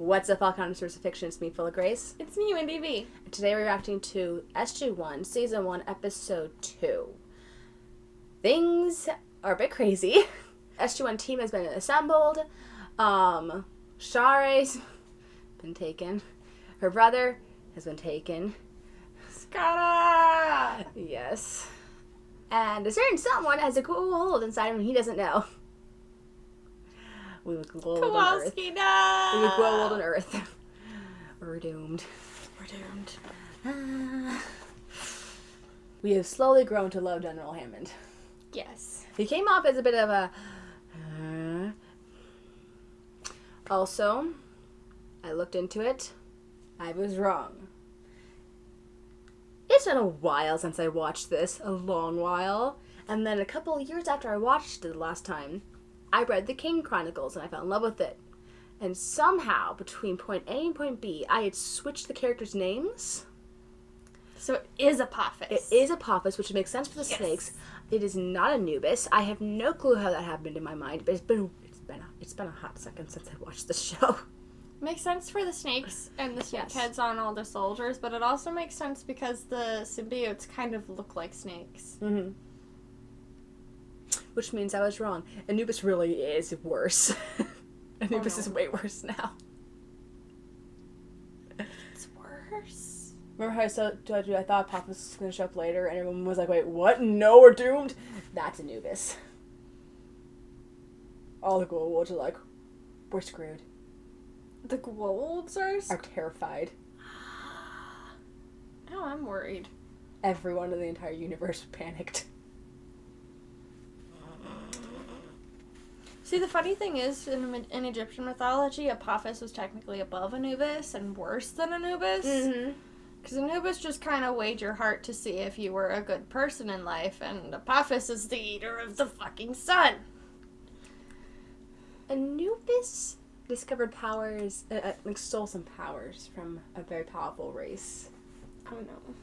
What's up, all connoisseurs of fiction? It's me, Full0Grace. It's me, Wendy V. Today we're reacting to SG1, Season 1, Episode 2. Things are a bit crazy. SG1 team has been assembled. Share's been taken. Her brother has been taken. Skada! Yes. And a certain someone has a ghoul inside him and he doesn't know. We would ghoul on Earth. Kowalski, no! We would ghoul on Earth. We're doomed. We're doomed. We have slowly grown to love General Hammond. Yes. He came off as a bit of a... Also, I looked into it. I was wrong. It's been a while since I watched this. A long while. And then a couple of years after I watched it the last time, I read the King Chronicles and I fell in love with it. And somehow, between point A and point B, I had switched the characters' names. So it is Apophis. It is Apophis, which makes sense for the snakes. It is not Anubis. I have no clue how that happened in my mind, but it's been a hot second since I watched the show. Makes sense for the snakes and the snake heads on all the soldiers, but it also makes sense because the symbiotes kind of look like snakes. Mm-hmm. Which means I was wrong. Anubis really is worse. Anubis is way worse now. It's worse. Remember how I told you I thought Apophis was going to show up later and everyone was like, wait, what? No, we're doomed? That's Anubis. All the Ghouls are like, we're screwed. The Ghouls are terrified. Oh, I'm worried. Everyone in the entire universe panicked. See, the funny thing is, in Egyptian mythology, Apophis was technically above Anubis and worse than Anubis. Mm-hmm. Because Anubis just kind of weighed your heart to see if you were a good person in life, and Apophis is the eater of the fucking sun. Anubis discovered powers, stole some powers from a very powerful race. Oh no.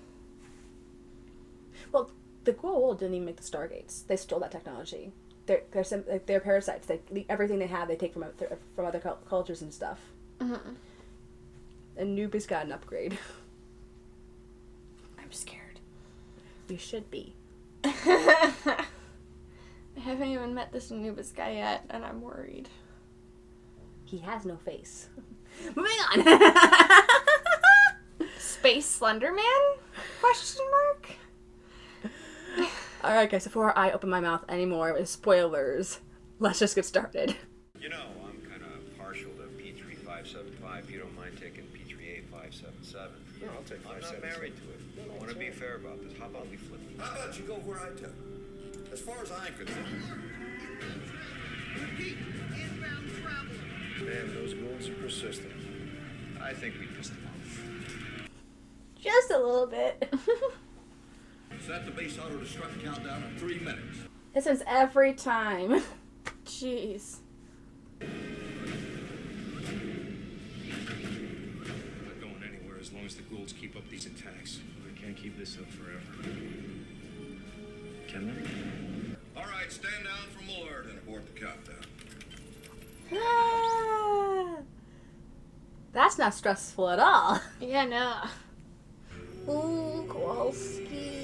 Well, the Ghoul didn't even make the Stargates. They stole that technology. They're parasites. Everything they have, they take from other cultures and stuff. Mm-hmm. Anubis got an upgrade. I'm scared. We should be. I haven't even met this Anubis guy yet, and I'm worried. He has no face. Moving on. Space Slenderman? Question mark? Alright guys, before I open my mouth anymore with spoilers, let's just get started. You know, I'm kind of partial to P3575. If you don't mind taking P3857. No, I'll take 577. I'm not married to it. I want to be fair about this. How about we flip it? How about you go where I tell you? As far as I'm concerned. Man, those Ghouls are persistent. I think we pissed them off. Just a little bit. Set the base auto-destruct countdown at 3 minutes. This is every time. Jeez. I'm not going anywhere as long as the Ghouls keep up these attacks. We can't keep this up forever. Can they? All right, stand down from alert and abort the countdown. That's not stressful at all. Yeah, no. Ooh, Kowalski.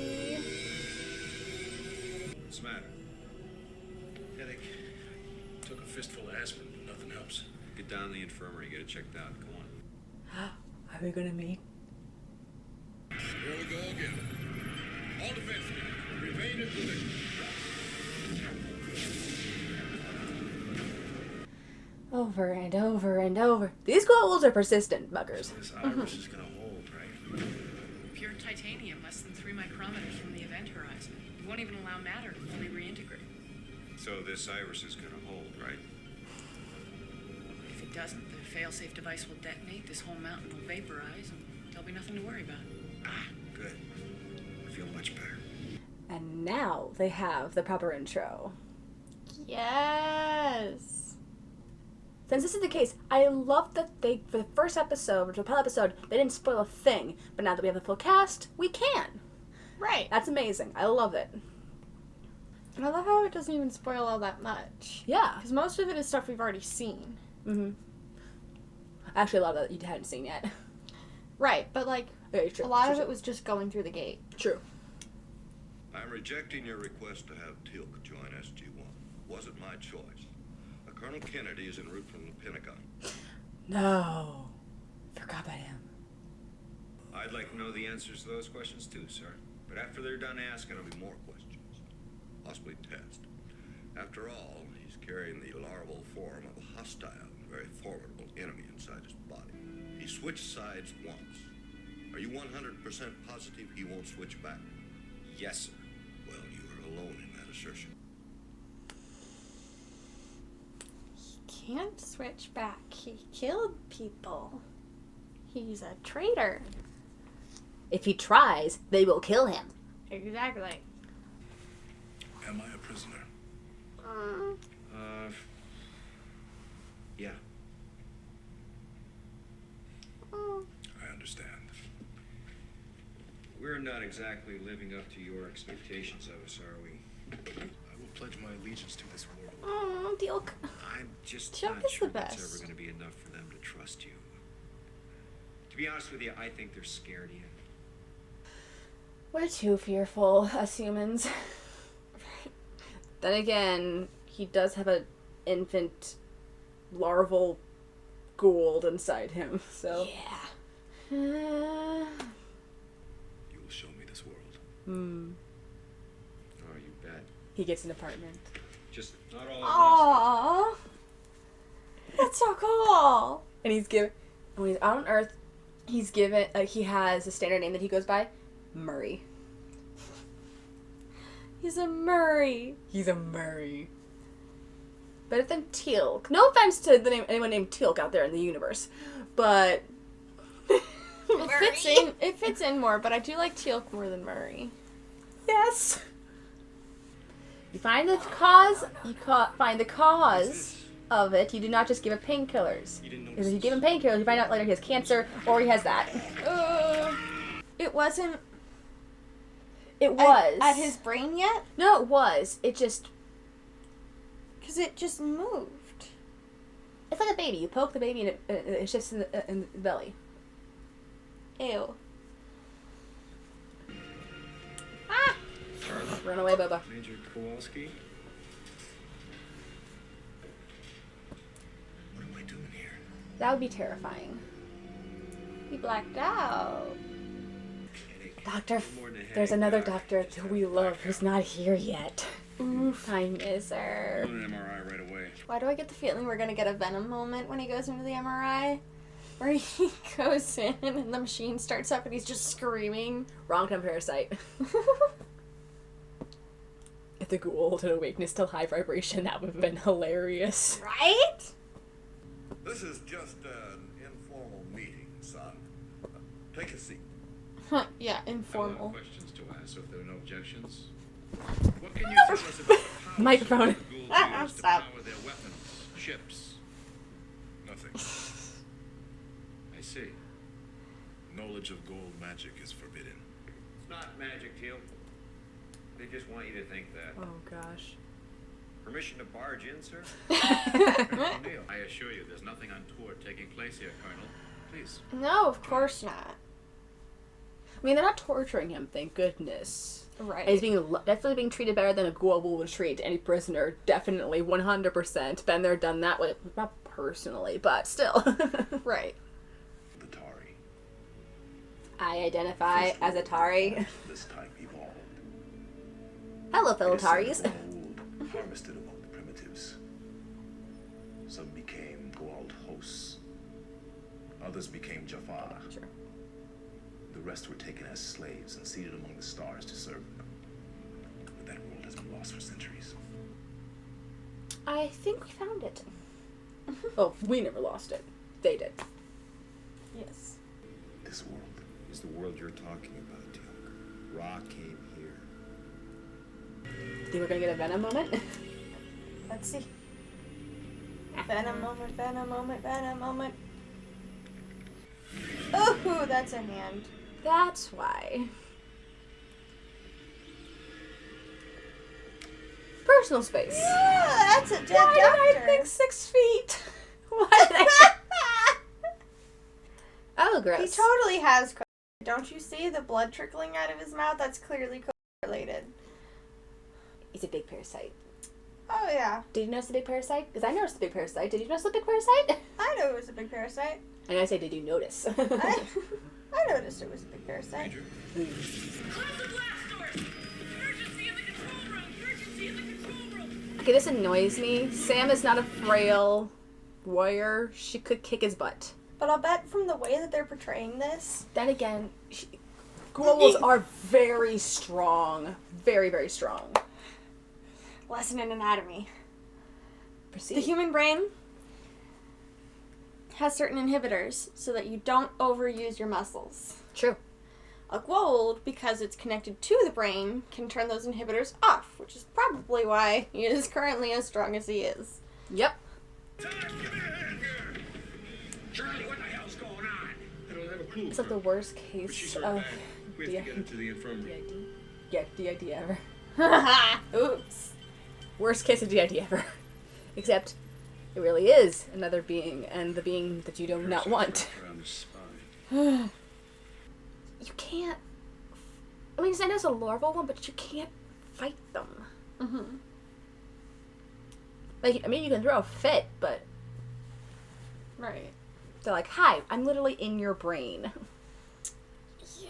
What's the matter? Headache. Took a fistful of aspirin, but nothing helps. Get down to the infirmary, get it checked out. Come on. Are we gonna meet? Here we go again. All defense units, remain in position. Over and over and over. These Ghouls are persistent buggers. This iris is gonna hold, right? Pure titanium, less than 3 micrometers from the event horizon. It won't even allow matter to fully reintegrate. So this iris is going to hold, right? If it doesn't, the failsafe device will detonate, this whole mountain will vaporize, and there'll be nothing to worry about. Ah, good. I feel much better. And now they have the proper intro. Yes. Since this is the case, I love that for the first episode, which was the pilot episode, they didn't spoil a thing. But now that we have the full cast, we can. Right. That's amazing. I love it. And I love how it doesn't even spoil all that much. Yeah. Because most of it is stuff we've already seen. Mm-hmm. Actually, a lot of that you hadn't seen yet. Right, but like Okay, true. a lot of it was just going through the gate. True. I'm rejecting your request to have Teal'c join SG1. Wasn't my choice. Colonel Kennedy is en route from the Pentagon. No. Forgot about him. I'd like to know the answers to those questions too, sir. But after they're done asking, There'll be more questions. Possibly test. After all, he's carrying the larval form of a hostile, very formidable enemy inside his body. He switched sides once. Are you 100% positive he won't switch back? yes, sir. Well, you are alone in that assertion. Can't switch back. He killed people. He's a traitor. If he tries, they will kill him. Exactly. Am I a prisoner? Yeah. I understand. We're not exactly living up to your expectations of us, are we? I will pledge my allegiance to this world. Oh, Teal'c. I'm just Teal'c not is sure the that's best. ever going to be enough for them to trust you. To be honest with you, I think they're scared of you. We're too fearful as humans. Then again, he does have an infant larval ghoul inside him, so. Yeah. You will show me this world. Oh, you bet. He gets an apartment. Just not all at once. Aww. That's so cool. And he's given, when he's out on Earth, he's given, he has a standard name that he goes by, Murray. He's a Murray. He's a Murray. Better than Teal'c. No offense to anyone named Teal'c out there in the universe, but It fits in more, but I do like Teal'c more than Murray. yes. You find the cause. Find the cause of it. You do not just give him painkillers. You didn't notice Because if you give him painkillers, you find out later he has cancer or he has that. It wasn't It was at his brain yet? No, it was. It just. Because it just moved. It's like a baby. You poke the baby and it shifts in the belly. Ew. Run away, Bubba. Major Kowalski? What am I doing here? That would be terrifying. He blacked out. Doctor, More than a there's headache, another Doc. doctor who we love who's not here yet. Oof, I miss her. Do an MRI right away. Why do I get the feeling we're gonna get a Venom moment when he goes into the MRI? Where he goes in and the machine starts up and he's just screaming. Wrong time parasite. If the ghoul had awakened to high vibration, that would have been hilarious. Right? This is just an informal meeting, son. Take a seat. Yeah, I have a lot informal. of questions to ask, so if there are no objections. What can you tell us about the powers Microphone. the Ghouls use to Stop. power their weapons, ships? Nothing. I see. Knowledge of gold magic is forbidden. It's not magic, Teal. They just want you to think that. Oh gosh. Permission to barge in, sir? Colonel O'Neill, I assure you, there's nothing untoward taking place here, Colonel. Please. No, of course not. I mean, they're not torturing him, thank goodness. Right. And he's definitely being treated better than a ghoul would treat any prisoner. Definitely, 100%. Been there, done that. With, not personally, but still. Right. The Tari. I identify as Atari. This type evolved. Hello, fellow It is said Taris. that gold harvested among the primitives. Some became gold hosts. Others became Jafar. Sure. The rest were taken as slaves and seated among the stars to serve them. But that world has been lost for centuries. I think we found it. Oh, we never lost it. They did. Yes. This world. Is the world you're talking about, Teal'c. Ra came here. Think we're gonna get a Venom moment? Let's see. Venom moment, Venom moment, Venom moment. Ooh, that's a hand. That's why. Personal space. Yeah, that's a dead Why did I doctor. think 6 feet? Why did I... gross. He totally has COVID. Don't you see the blood trickling out of his mouth? That's clearly COVID related. He's a big parasite. Oh, yeah. Did you notice the big parasite? Because I noticed the big parasite. Did you notice the big parasite? I know it was a big parasite. And I say, did you notice? I noticed it was a big parasite. Major? Close the blast doors! Emergency in the control room! Emergency in the control room! Okay, this annoys me. Sam is not a frail warrior. She could kick his butt. But I'll bet from the way that they're portraying this... Then again, ghouls are very strong. Very, very strong. Lesson in anatomy. Proceed. The human brain has certain inhibitors so that you don't overuse your muscles. True. A ghoul, because it's connected to the brain, can turn those inhibitors off, which is probably why he is currently as strong as he is. Yep. Charlie, what the hell's going on? I don't have a clue. It's like the worst case of We have to get into the infirmary. DID ever. Oops. Worst case of DID ever. Except it really is another being, and the being that you do not want. Around the spine. You can't. I mean, I know it's a larval one, but you can't fight them. Mm-hmm. Like, I mean, you can throw a fit, but Right. they're like, "Hi, I'm literally in your brain." Yeah.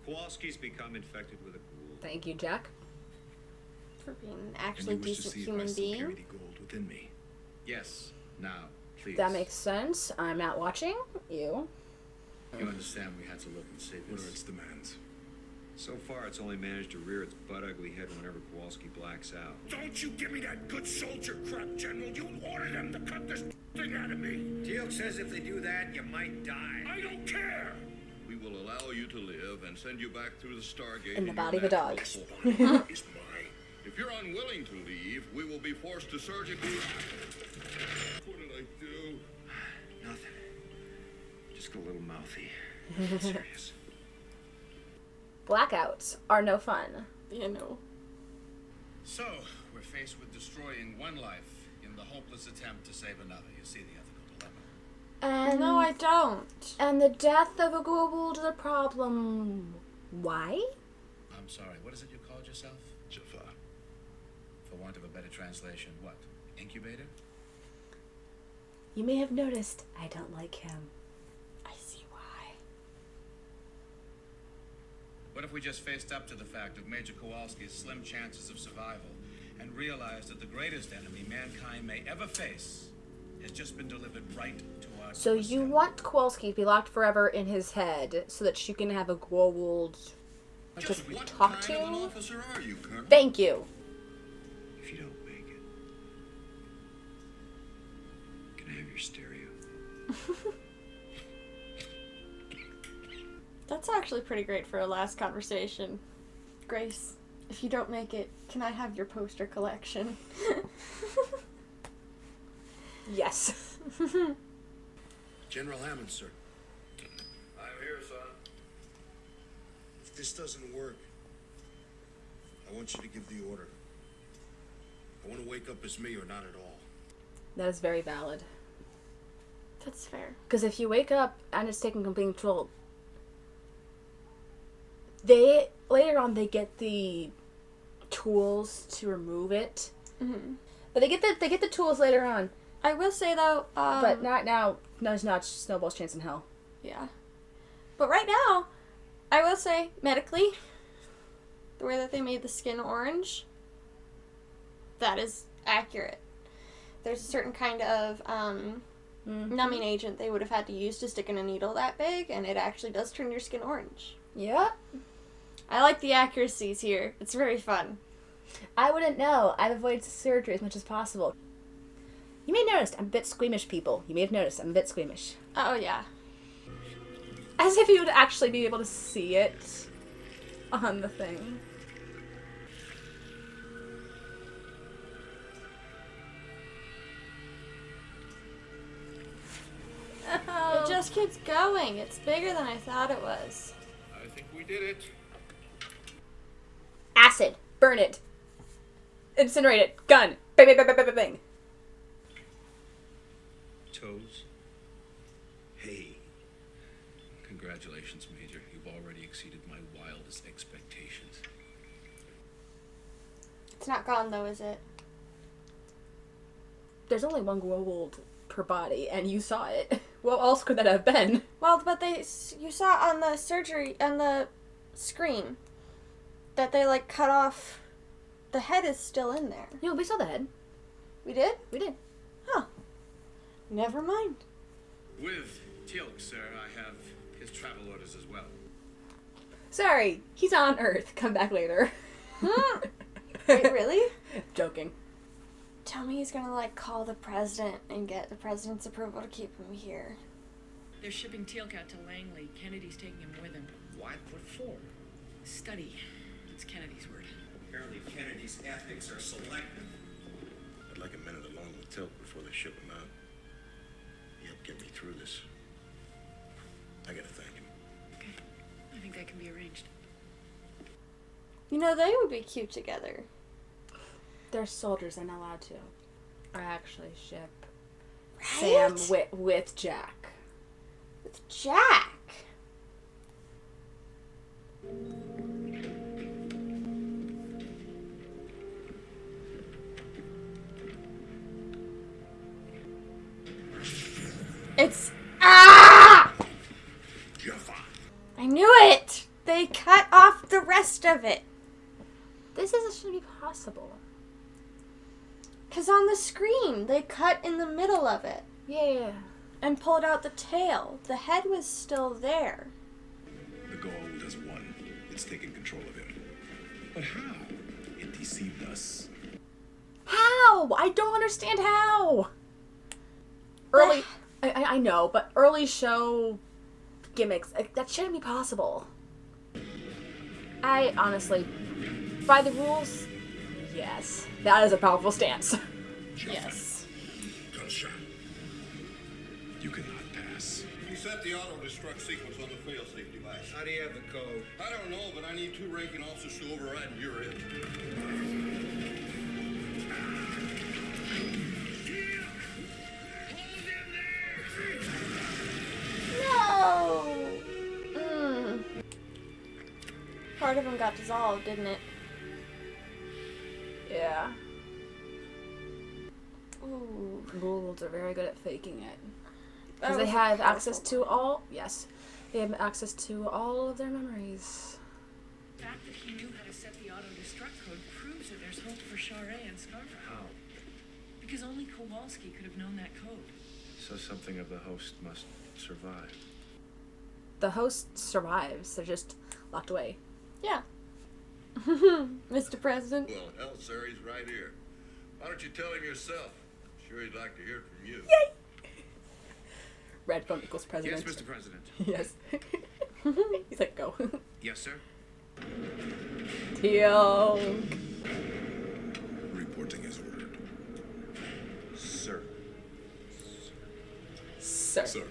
Kowalski's become infected with a ghoul. Thank you, Jack. For being an And actually you wish to decent see if I human still carry being. the gold within me. Yes. Now, please. That makes sense. I'm not watching you. You understand we had to look and save What are its its demands? So far, it's only managed to rear its butt-ugly head whenever Kowalski blacks out. Don't you give me that good soldier crap, General. You ordered them to cut this thing out of me. Teal'c says if they do that, you might die. I don't care. We will allow you to live and send you back through the Stargate In the your body of a natural dog. form. It's mine. If you're unwilling to leave, we will be forced to surgically... What did I do? Nothing. Just a little mouthy. Serious. Blackouts are no fun. You know. So, we're faced with destroying one life in the hopeless attempt to save another. You see the ethical dilemma. And No, I don't. And the death of a ghoul is a problem. Why? I'm sorry, what is it you called yourself? Jaffa. For want of a better translation, what? Incubator? You may have noticed I don't like him. I see why. What if we just faced up to the fact of Major Kowalski's slim chances of survival and realized that the greatest enemy mankind may ever face has just been delivered right to our So you doorstep? want Kowalski to be locked forever in his head so that you can have a ghoul Just to what talk kind of an to? officer are you, Colonel? Thank you. If you don't make it, can I have your stereo? That's actually pretty great for a last conversation. Grace, if you don't make it, can I have your poster collection? Yes. General Hammond, sir. I'm here, son. If this doesn't work, I want you to give the order. I want to wake up as me or not at all. That is very valid. That's fair. Because if you wake up and it's taking complete control, they later on they get the tools to remove it. Mm-hmm. But they get the tools later on. I will say though, But not now. No, it's not Snowball's chance in hell. yeah. But right now, I will say medically, the way that they made the skin orange, that is accurate. There's a certain kind of numbing agent they would have had to use to stick in a needle that big, and it actually does turn your skin orange. Yeah. I like the accuracies here. It's very fun. I wouldn't know. I've avoided surgery as much as possible. You may notice I'm a bit squeamish, people. You may have noticed I'm a bit squeamish. Oh yeah. As if you would actually be able to see it on the thing. It just keeps going. It's bigger than I thought it was. I think we did it. Acid. Burn it. Incinerate it. Gun. Bang, bang, bang, bang, bang, bang. Toes? Hey, Congratulations, Major. You've already exceeded my wildest expectations. It's not gone, though, is it? There's only one Goa'uld per body, and you saw it. What else could that have been? Well, but you saw on the screen, that they, like, cut off. The head is still in there. No, we saw the head. We did? We did. Huh. Never mind. With Teal'c, sir, I have his travel orders as well. Sorry, he's on Earth. Come back later. Wait, really? Joking. Tell me he's gonna, like, call the president and get the president's approval to keep him here. They're shipping Teal'c out to Langley. Kennedy's taking him with him. What? What for? Study. It's Kennedy's word. Apparently Kennedy's ethics are selective. I'd like a minute alone with Teal'c before they ship him out. He helped get me through this. I gotta thank him. Okay. I think that can be arranged. You know, they would be cute together. They're soldiers, they're not allowed to. I actually ship Right? Sam with Jack. With Jack. It's... Ah! Jaffa! I knew it! They cut off the rest of it. This shouldn't be possible. Because on the screen, they cut in the middle of it Yeah. and pulled out the tail. The head was still there. The Goa'uld has won. It's taken control of him. But how? It deceived us. How? I don't understand how. Early... I know, but early show gimmicks, that shouldn't be possible. I honestly... By the rules, yes. That is a powerful stance. Yes. Gunshot. You cannot pass. You set the auto-destruct sequence on the fail-safe device. How do you have the code? I don't know, but I need 2 ranking officers to override your end. No! Part of him got dissolved, didn't it? Yeah. Ooh. Ghouls are very good at faking it. That Because they was a have access powerful to all... Yes. They have access to all of their memories. The fact that he knew how to set the auto-destruct code proves that there's hope for Charest and Scarborough. How? Because only Kowalski could have known that code. So something of the host must survive. The host survives. They're just locked away. Yeah. Mr. President. Well, hell, sir, he's right here. Why don't you tell him yourself? I'm sure he'd like to hear it from you. Yay! Red phone equals president. Yes, Mr. President. Yes. He's like, go. Yes, sir. Teal'c. Reporting as ordered. Sir. Sir. Sir.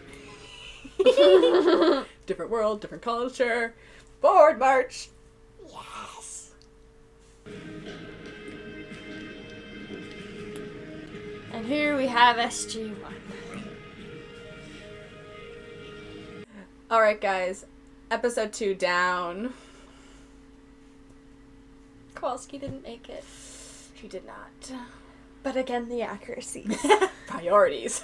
Different world, different culture. Forward march. Yes. And here we have SG1. Alright, guys. Episode 2 down. Kowalski didn't make it. She did not. But again, the accuracy. Priorities.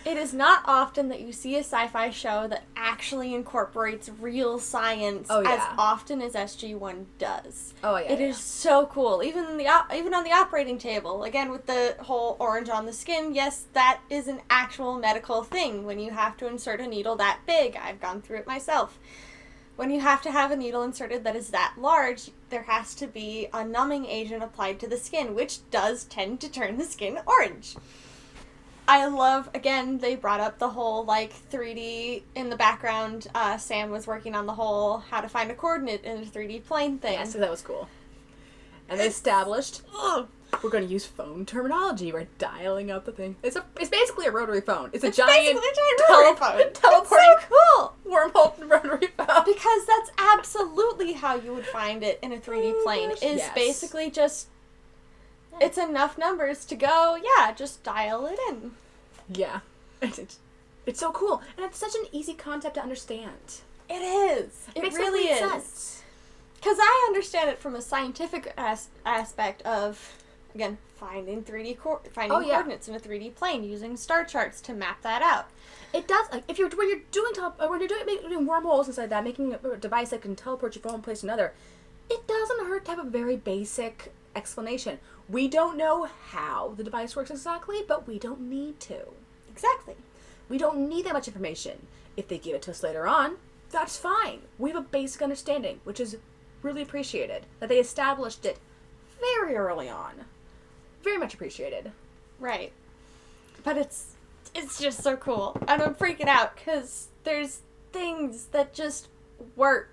It is not often that you see a sci-fi show that actually incorporates real science Oh, as yeah. often as SG1 does. Oh, yeah. It is so cool. Even on the operating table, again with the whole orange on the skin, yes, that is an actual medical thing when you have to insert a needle that big. I've gone through it myself. When you have to have a needle inserted that is that large, there has to be a numbing agent applied to the skin, which does tend to turn the skin orange. I love, again, they brought up the whole, 3D in the background. Sam was working on the whole how to find a coordinate in a 3D plane thing. Yeah, so that was cool. And they established, we're going to use phone terminology. We're dialing up the thing. It's basically a rotary phone. It's It's giant basically a giant rotary phone. teleporting It's so cool! wormhole rotary phone. Because that's absolutely how you would find it in a 3D plane, is Yes. basically just, it's enough numbers to go, yeah, just dial it in. Yeah. It's so cool. And it's such an easy concept to understand. It is. It makes really complete is. sense. Because I understand it from a scientific aspect of, again, finding coordinates in a 3D plane, using star charts to map that out. It does. Like, when you're doing wormholes inside that, making a device that can teleport you from one place to another, it doesn't hurt to have a very basic explanation. We don't know how the device works exactly, but we don't need to. Exactly. We don't need that much information. If they give it to us later on, that's fine. We have a basic understanding, which is really appreciated. That they established it very early on. Very much appreciated. Right. But it's just so cool. And I'm freaking out because there's things that just work.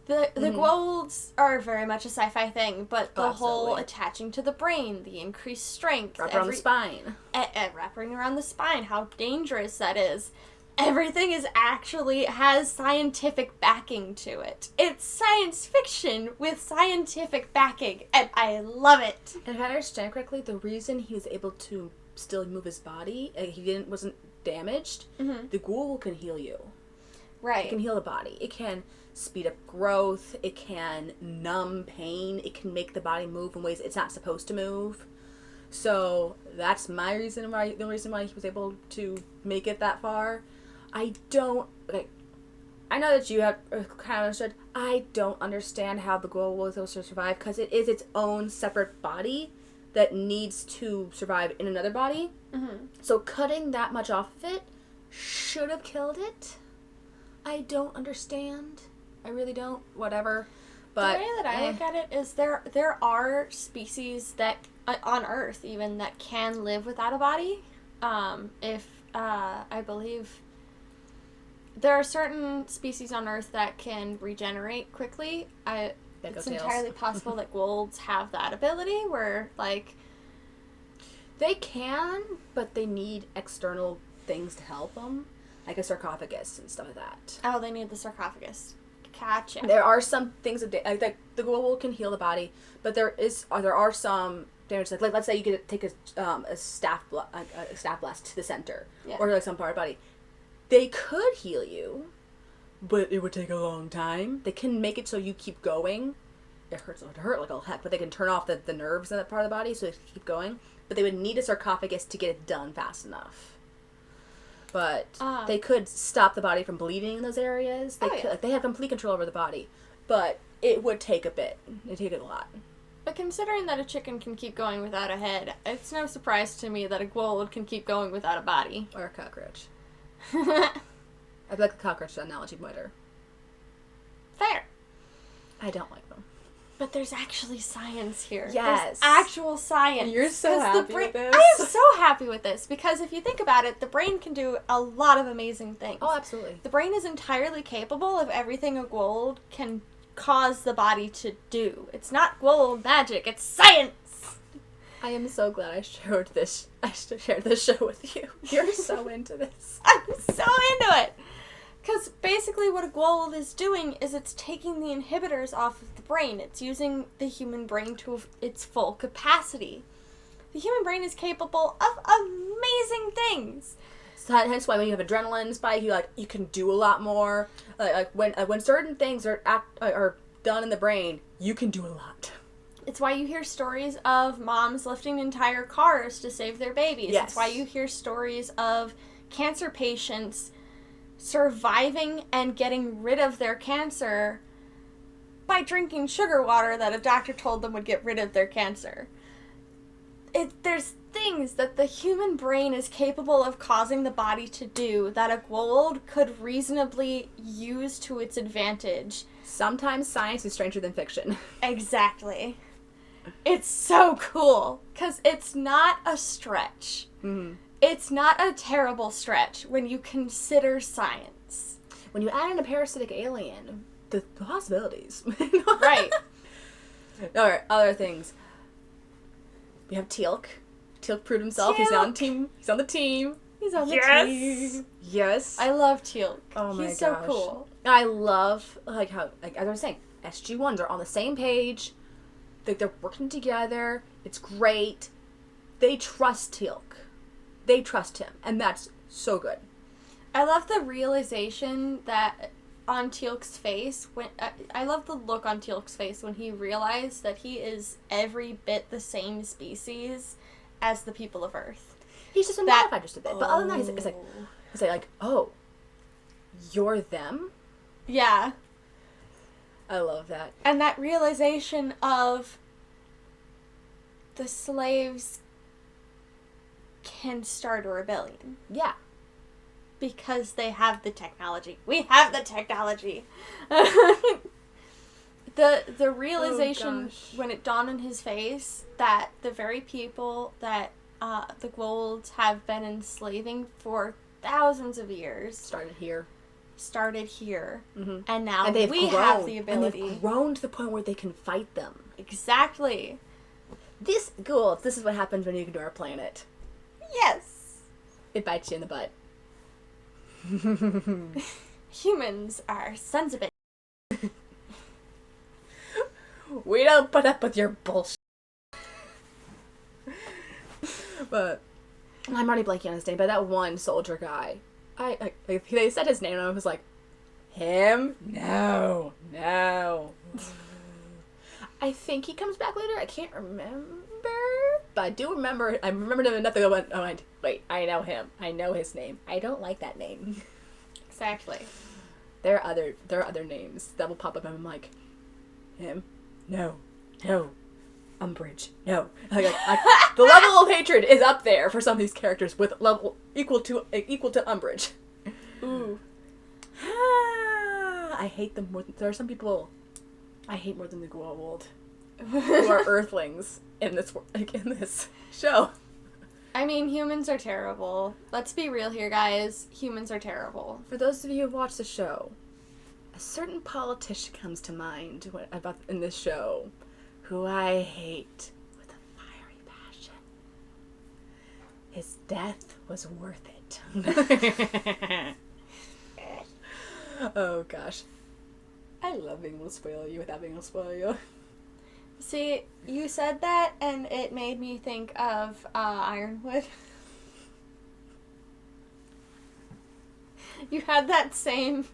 The Ghouls are very much a sci-fi thing, but the whole attaching to the brain, the increased strength. Wrap around the spine. Wrapping around the spine, how dangerous that is. Everything has scientific backing to it. It's science fiction with scientific backing, and I love it. And if I understand correctly, the reason he was able to still move his body, wasn't damaged, the ghoul can heal you. Right. It can heal the body. It can speed up growth. It can numb pain. It can make the body move in ways it's not supposed to move. So that's the reason why he was able to make it that far. I know that you have kind of understood. I don't understand how the ghoul was able to survive, because it is its own separate body that needs to survive in another body. Mm-hmm. So cutting that much off of it should have killed it. I don't understand. I really don't. Whatever. But the way that I look at it is there are species that on Earth even that can live without a body. I believe there are certain species on Earth that can regenerate quickly. It's entirely possible that Ghouls have that ability where, like... They can, but they need external things to help them. Like a sarcophagus and stuff like that. Oh, they need the sarcophagus. Gotcha. There are some things like the ghoul can heal the body, but there are some damage. Like let's say you could take a staff blast to the center, or like some part of the body. They could heal you, but it would take a long time. They can make it so you keep going. It hurts like a heck, but they can turn off the nerves in that part of the body so they can keep going. But they would need a sarcophagus to get it done fast enough. But they could stop the body from bleeding in those areas. They have complete control over the body. But it would take a bit. It'd take a lot. But considering that a chicken can keep going without a head, it's no surprise to me that a ghoul can keep going without a body. Or a cockroach. I like the cockroach analogy better. Fair. I don't like them. But there's actually science here. Yes. There's actual science. You're so happy with this. I am so happy with this because if you think about it, the brain can do a lot of amazing things. Oh, absolutely. The brain is entirely capable of everything a ghoul can cause the body to do. It's not ghoul magic, it's science! I am so glad I shared this show with you. You're so into this. I'm so into it! Because basically what a ghoul is doing is it's taking the inhibitors off of the brain. It's using the human brain to its full capacity. The human brain is capable of amazing things. So hence why when you have adrenaline spike, you can do a lot more. When certain things are done in the brain, you can do a lot. It's why you hear stories of moms lifting entire cars to save their babies. Yes. It's why you hear stories of cancer patients surviving and getting rid of their cancer by drinking sugar water that a doctor told them would get rid of their cancer. There's things that the human brain is capable of causing the body to do that a ghoul could reasonably use to its advantage. Sometimes science is stranger than fiction. Exactly. It's so cool, because it's not a stretch. Mm-hmm. It's not a terrible stretch when you consider science. When you add in a parasitic alien, the possibilities. Right. Alright, other things. We have Teal'c. Teal'c proved himself. He's on the team. He's on the team. Yes. I love Teal'c. Oh my gosh. He's so cool. I love, how, as I was saying, SG1s are on the same page. They're working together. It's great. They trust Teal'c. They trust him, and that's so good. I love the realization that on Teal'c's face, when I love the look on Teal'c's face when he realized that he is every bit the same species as the people of Earth. He's just been modified just a bit. But other than that, he's like, oh, you're them? Yeah. I love that. And that realization of the slaves can start a rebellion. Yeah. Because they have the technology. We have the technology. The realization when it dawned on his face that the very people that the Ghouls have been enslaving for thousands of years started here. Mm-hmm. And now and we have the ability. And they've grown to the point where they can fight them. Exactly. This is what happens when you ignore a planet. Yes. It bites you in the butt. Humans are sons of bitches. We don't put up with your bullshit. But I'm already blanking on his name, but that one soldier guy. They said his name and I was like, him? No. I think he comes back later. I can't remember. But I do remember. I remembered him enough that I went, oh, wait, I know him. I know his name. I don't like that name. Exactly. There are other names that will pop up and I'm like, him? No. Umbrage. No. The level of hatred is up there for some of these characters with level equal to Umbrage. Ooh. I hate them more. There are some people I hate more than the Ghouls who are Earthlings in this show. I mean, humans are terrible. Let's be real here, guys. Humans are terrible. For those of you who've watched the show, a certain politician comes to mind in this show who I hate with a fiery passion. His death was worth it. Oh gosh. I love being able to spoil you without being able to spoil you. See, you said that and it made me think of Ironwood. You had that same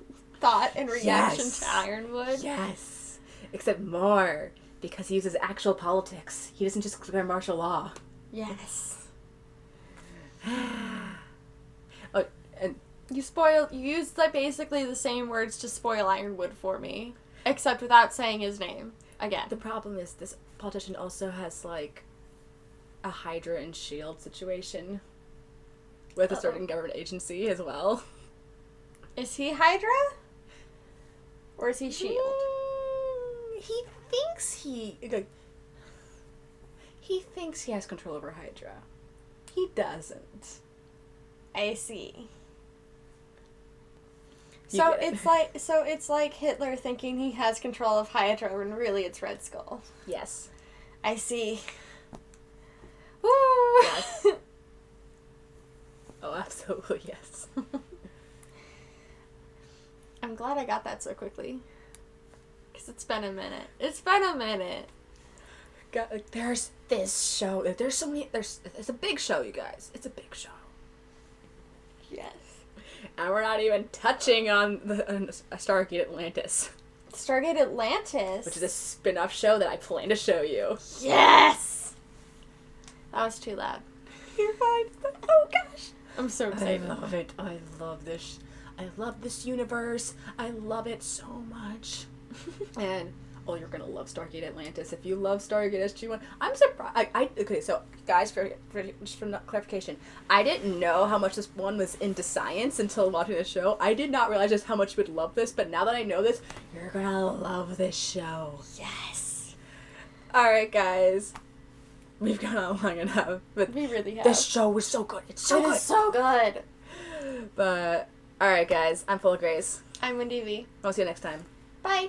thought and reaction to Ironwood. Yes. Except more. Because he uses actual politics. He doesn't just declare martial law. Yes. Oh, and you used basically the same words to spoil Ironwood for me. Except without saying his name. Again. The problem is this politician also has, a Hydra and S.H.I.E.L.D. situation. With a certain government agency as well. Is he Hydra? Or is he S.H.I.E.L.D.? He thinks he has control over Hydra. He doesn't. I see. So it's like Hitler thinking he has control of Hydra when really it's Red Skull. Yes. I see. Woo! Yes. Oh, absolutely yes. I'm glad I got that so quickly. Because it's been a minute. God, there's this show. There's so many. It's a big show, you guys. It's a big show. Yes. And we're not even touching on the Stargate Atlantis. Stargate Atlantis? Which is a spin-off show that I plan to show you. Yes! That was too loud. You're fine. Oh, gosh. I'm so excited. I love it. I love this. I love this universe. I love it so much. And, you're gonna love Stargate Atlantis. If you love Stargate SG1, I'm surprised. Okay, so, guys, just for clarification, I didn't know how much this one was into science until watching the show. I did not realize just how much you would love this, but now that I know this, you're gonna love this show. Yes. Alright, guys. We've gone on long enough. But we really have. This show was so good. It's so good. But, alright, guys. I'm Full0Grace. I'm Wendy V. I'll see you next time. Bye.